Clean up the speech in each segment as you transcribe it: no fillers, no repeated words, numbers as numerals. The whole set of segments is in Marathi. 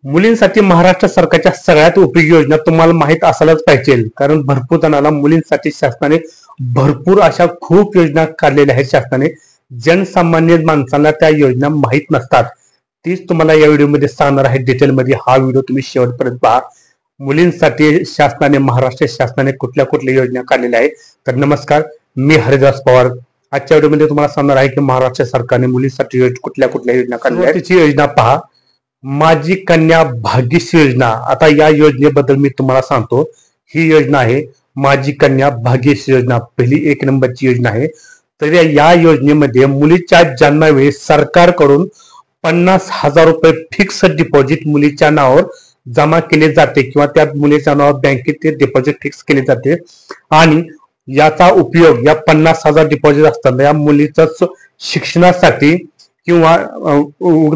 मुलींसाठी महाराष्ट्र सरकारच्या सगळ्यात उपयोगी योजना तुम्हाला माहित असायलाच पाहिजे, कारण भरपूर जणांना मुलींसाठी शासनाने भरपूर अशा खूप योजना काढलेल्या आहेत शासनाने. जनसामान्य माणसांना त्या योजना माहित नसतात. तीच तुम्हाला या व्हिडिओमध्ये सांगणार आहे डिटेलमध्ये. हा व्हिडिओ तुम्ही शेवटपर्यंत पहा. मुलींसाठी शासनाने महाराष्ट्र शासनाने कुठल्या कुठल्या योजना काढलेल्या आहेत. तर नमस्कार, मी हरिदास पवार. आजच्या व्हिडिओमध्ये तुम्हाला सांगणार आहे की महाराष्ट्र सरकारने मुलींसाठी कुठल्या कुठल्या योजना काढलेल्या आहेत. त्याची योजना पहा. माझी कन्या भाग्यश्री योजना. आता या योजनेबद्दल मी तुम्हाला सांगतो. ही योजना आहे माझी कन्या भाग्यश्री योजना. पहिली 1 नंबरची योजना आहे. तर या योजनेमध्ये मुलीच्या जन्मावेळी सरकारकडून 50,000 रुपये फिक्स डिपॉझिट मुलीच्या नावावर जमा केले जाते किंवा त्या मुलीच्या नावावर बँकेत ते डिपॉझिट फिक्स केले जाते. आणि याचा उपयोग या 50,000 डिपॉझिट असताना या मुलीच्या शिक्षणासाठी किंवा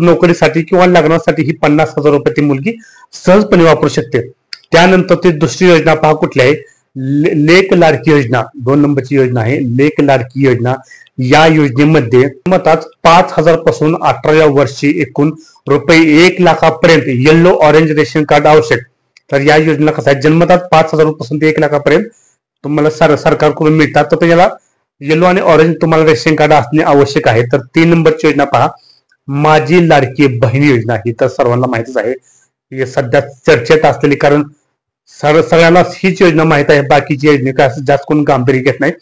नोकरीसाठी किंवा लग्नासाठी ही 50,000 रुपये ती मुलगी सहजपणे वापरू शकते. त्यानंतर ती दुसरी योजना पहा कुठली आहे. लेक लाडकी योजना 2 नंबरची योजना आहे. लेक लाडकी योजना. या योजनेमध्ये जन्मताच 5,000 पासून 18व्या वर्षी एकूण रुपये 1 लाखापर्यंत येल्लो ऑरेंज रेशन कार्ड आवश्यक. तर या योजनेला कसं आहे, जन्मताच 5,000 पासून ते 1 लाखापर्यंत तुम्हाला सरकारकडून मिळतात. तर याला येलो आणि ऑरेंज तुम्हाला रेशन कार्ड असणे आवश्यक आहे. तर 3 नंबरची योजना पहा, माझी लाडकी बहीण योजना. ही तर सर्वांना माहितीच आहे, ही सध्या चर्चेत असलेली, कारण सगळ्यांना हीच योजना माहित आहे. बाकीची योजने काय असं जास्त कोण गांभीर्य घेत नाही,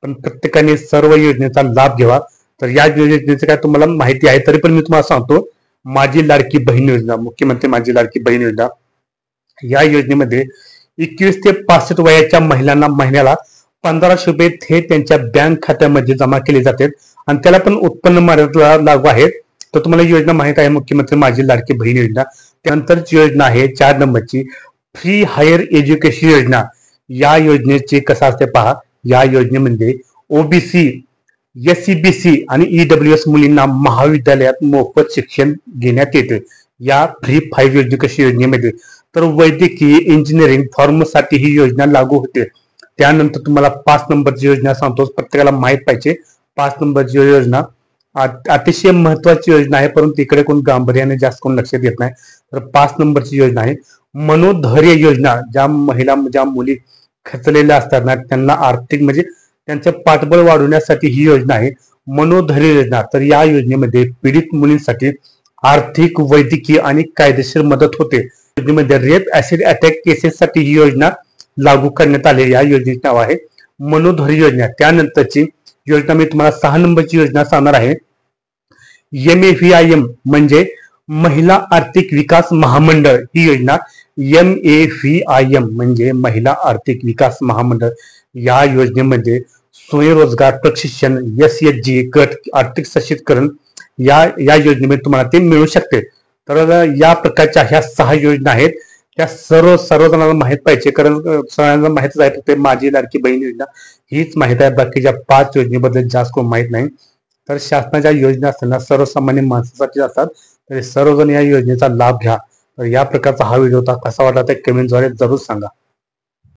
पण प्रत्येकाने सर्व योजनेचा लाभ घ्यावा. तर या योजनेची काय तुम्हाला माहिती आहे, तरी पण मी तुम्हाला सांगतो. माझी लाडकी बहीण योजना, मुख्यमंत्री माझी लाडकी बहीण योजना. या योजनेमध्ये 21 ते 65 वयाच्या महिलांना महिन्याला 1500 रुपये थेट त्यांच्या बँक खात्यामध्ये जमा केले जातात आणि त्याला पण उत्पन्न मर्यादा लागू आहे. तर तुम्हाला योजना माहित आहे, मुख्यमंत्री माझी लाडकी बहीण योजना. त्यानंतरची योजना आहे 4 नंबरची फ्री हायर एज्युकेशन योजना. या योजनेचे कसं असते पहा. या योजनेमध्ये ओबीसी, एससीबीसी आणि ईडब्ल्यूएस मुलींना महाविद्यालयात मोफत शिक्षण घेण्यात येते या फ्री हायर एज्युकेशन योजनेमध्ये. तर वैद्यकीय, इंजिनिअरिंग, फार्मसाठी ही योजना लागू होते. त्यानंतर तुम्हाला 5 नंबरची योजना सांगतो, प्रत्येकाला माहित पाहिजे. 5 नंबरची योजना अतिशय महत्वाची योजना आहे, परंतु इकडे कोण गांभीर्याने जास्त कोण लक्ष देत नाही. तर 5 नंबरची योजना आहे मनोधैर्य योजना. ज्या महिला, ज्या मुली खचलेल्या असतात ना, त्यांना आर्थिक म्हणजे त्यांचे पाठबळ वाढवण्यासाठी ही योजना आहे मनोधैर्य योजना. तर या योजनेमध्ये पीडित मुलींसाठी आर्थिक, वैद्यकीय आणि कायदेशीर मदत होते. योजनेमध्ये रेप, ऍसिड अटॅक केसेससाठी ही योजना लागू करण्यात आले. या योजनेचे नाव आहे मनोधैर्य योजना. त्यानंतरची योजना मी तुम्हाला 6 नंबरची योजना सांगणार आहे. MAVIM म्हणजे महिला आर्थिक विकास महामंडळ. ही योजना MAVIM म्हणजे महिला आर्थिक विकास महामंडळ. या योजनेमध्ये स्वयंरोजगार प्रशिक्षण, SHG गट, आर्थिक सशक्तीकरण या योजनेमध्ये तुम्हाला ते मिळू शकते. तर या प्रकारच्या ह्या 6 योजना आहेत. त्या सर्वजणांना माहित पाहिजे, कारण सगळ्यांना माहितच आहे. फक्त माझी लाडकी बहीण योजना हीच माहित आहे, बाकीच्या 5 योजनेबद्दल जास्त कोण माहित नाही. तर शासनाच्या योजना असताना सर्वसामान्य माणसासाठी असतात. तर सर्वजण या योजनेचा लाभ घ्या. तर या प्रकारचा हा व्हिडिओ होता. कसा वाटला ते कमेंटद्वारे जरूर सांगा.